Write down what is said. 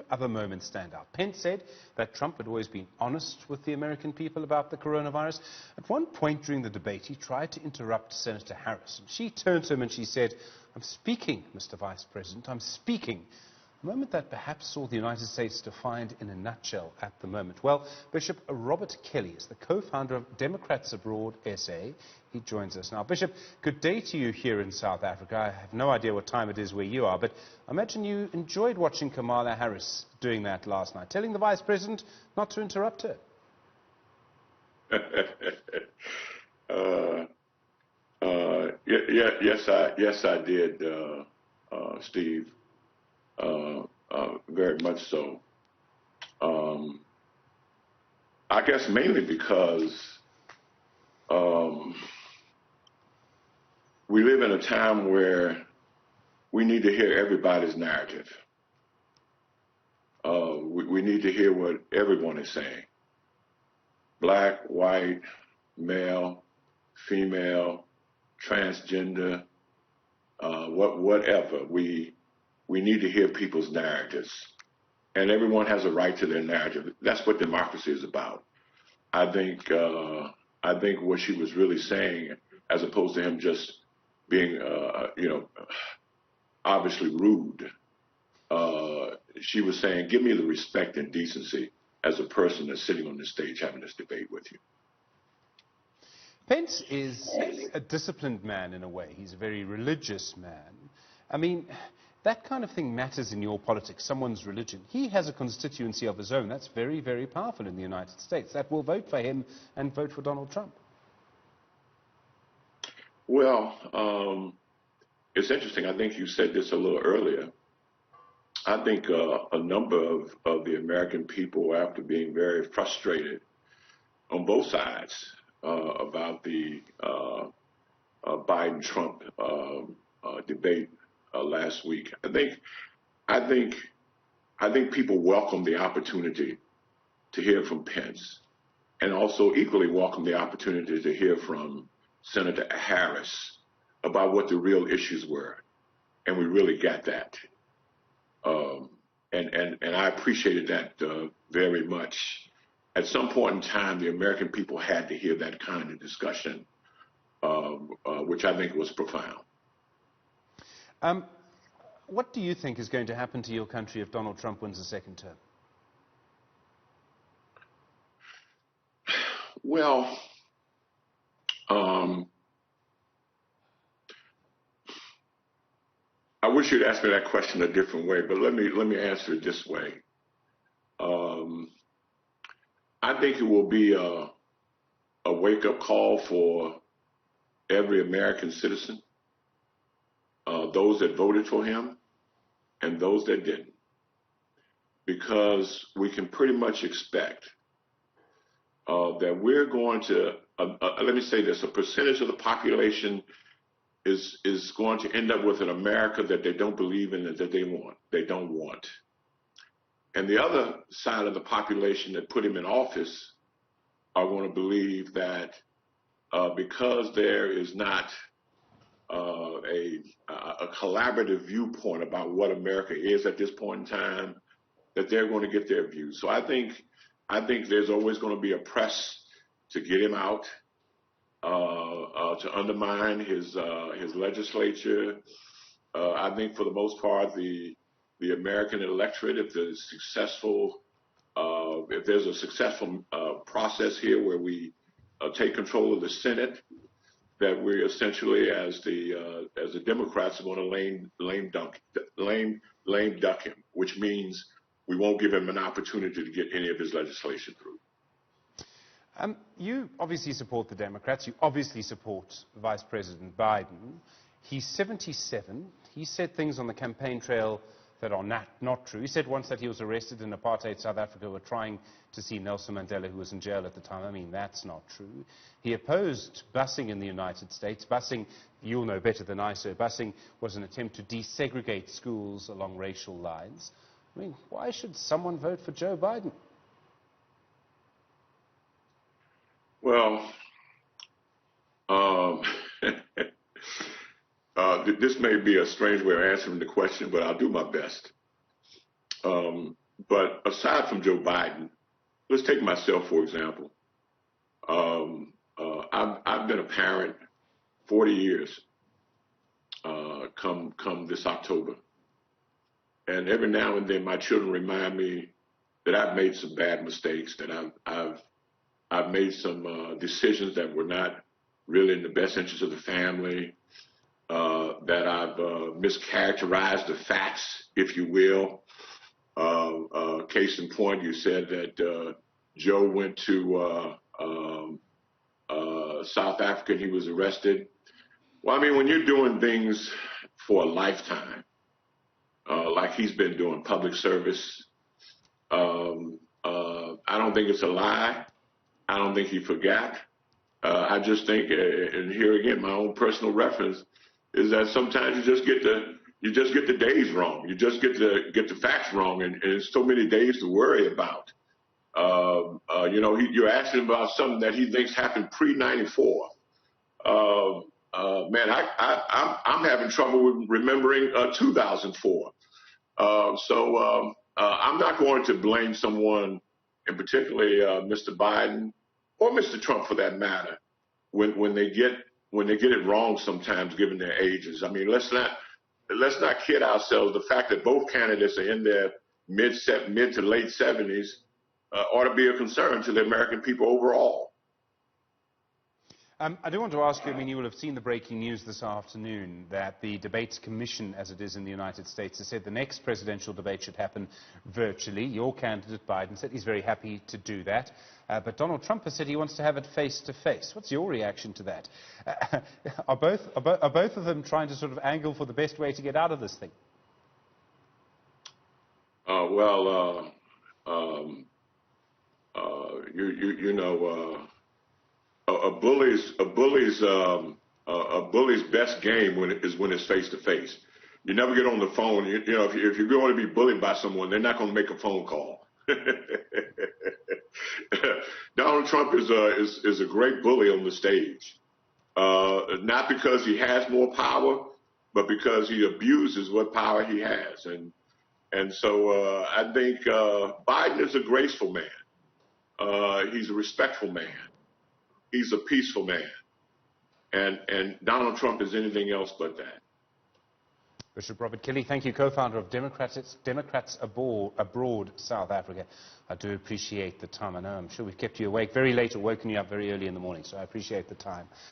other moments stand out. Pence said that Trump had always been honest with the American people about the coronavirus. At one point during the debate, he tried to interrupt Senator Harris. And she turned to him and she said, "I'm speaking, Mr. Vice President, I'm speaking." A moment that perhaps saw the United States defined in a nutshell at the moment. Well, Bishop Robert Kelley is the co-founder of Democrats Abroad SA. He joins us now. Bishop, good day to you here in South Africa. I have no idea what time it is where you are, but I imagine you enjoyed watching Kamala Harris doing that last night, telling the Vice President not to interrupt her. Yes, I did, Steve. Very much so. I guess mainly because we live in a time where we need to hear everybody's narrative. We need to hear what everyone is saying. Black, white, male, female, transgender, whatever. We need to hear people's narratives. And everyone has a right to their narrative. That's what democracy is about. I think what she was really saying, as opposed to him just being, obviously rude, she was saying, give me the respect and decency as a person that's sitting on this stage having this debate with you. Pence is a disciplined man in a way. He's a very religious man. I mean, that kind of thing matters in your politics, someone's religion. He has a constituency of his own. That's very, very powerful in the United States. That will vote for him and vote for Donald Trump. Well, it's interesting. I think you said this a little earlier. I think a number of the American people, after being very frustrated on both sides about the Biden-Trump debate last week, I think people welcome the opportunity to hear from Pence, and also equally welcome the opportunity to hear from Senator Harris about what the real issues were, and we really got that. And I appreciated that very much. At some point in time, the American people had to hear that kind of discussion, which I think was profound. What do you think is going to happen to your country if Donald Trump wins a second term? Well, I wish you'd asked me that question a different way, but let me answer it this way. I think it will be a wake-up call for every American citizen, those that voted for him and those that didn't, because we can pretty much expect that we're going to, let me say this, a percentage of the population is going to end up with an America that they don't believe in and that they don't want. And the other side of the population that put him in office are going to believe that because there is not a collaborative viewpoint about what America is at this point in time, that they're going to get their views. So I think there's always going to be a press to get him out, to undermine his legislature. I think for the most part, the American electorate, if there's a successful process here where we take control of the Senate, that we essentially, as the Democrats, are going to lame duck him, which means we won't give him an opportunity to get any of his legislation through. You obviously support the Democrats. You obviously support Vice President Biden. He's 77. He said things on the campaign trail that are not true. He said once that he was arrested in apartheid South Africa, were trying to see Nelson Mandela, who was in jail at the time. I mean, that's not true. He opposed busing in the United States. Busing, you'll know better than I, sir, busing was an attempt to desegregate schools along racial lines. I mean, why should someone vote for Joe Biden? Well, this may be a strange way of answering the question, but I'll do my best. But aside from Joe Biden, let's take myself, for example. I've been a parent 40 years come this October. And every now and then my children remind me that I've made some bad mistakes, that I've made some decisions that were not really in the best interest of the family, that I've mischaracterized the facts, if you will. Case in point, you said that Joe went to South Africa and he was arrested. Well, I mean, when you're doing things for a lifetime, like he's been doing public service, I don't think it's a lie. I don't think he forgot. I just think, and here again, my own personal reference is that sometimes you just get the days wrong. You just get the facts wrong, and it's so many days to worry about. You're asking about something that he thinks happened pre-94. Man, I'm having trouble with remembering 2004. So I'm not going to blame someone, and particularly Mr. Biden or Mr. Trump for that matter, when they get it wrong sometimes, given their ages. I mean, let's not kid ourselves. The fact that both candidates are in their mid to late 70s ought to be a concern to the American people overall. I do want to ask you, I mean, you will have seen the breaking news this afternoon that the Debates Commission, as it is in the United States, has said the next presidential debate should happen virtually. Your candidate, Biden, said he's very happy to do that. But Donald Trump has said he wants to have it face-to-face. What's your reaction to that? Are both of them trying to sort of angle for the best way to get out of this thing? A bully's best game is when it's face to face. You never get on the phone. If you're going to be bullied by someone, they're not going to make a phone call. Donald Trump is a great bully on the stage, not because he has more power, but because he abuses what power he has. And so I think Biden is a graceful man. He's a respectful man. He's a peaceful man. And Donald Trump is anything else but that. Bishop Robert Kelley, thank you, co-founder of Democrats Abroad South Africa. I do appreciate the time. I know I'm sure we've kept you awake very late or woken you up very early in the morning, so I appreciate the time.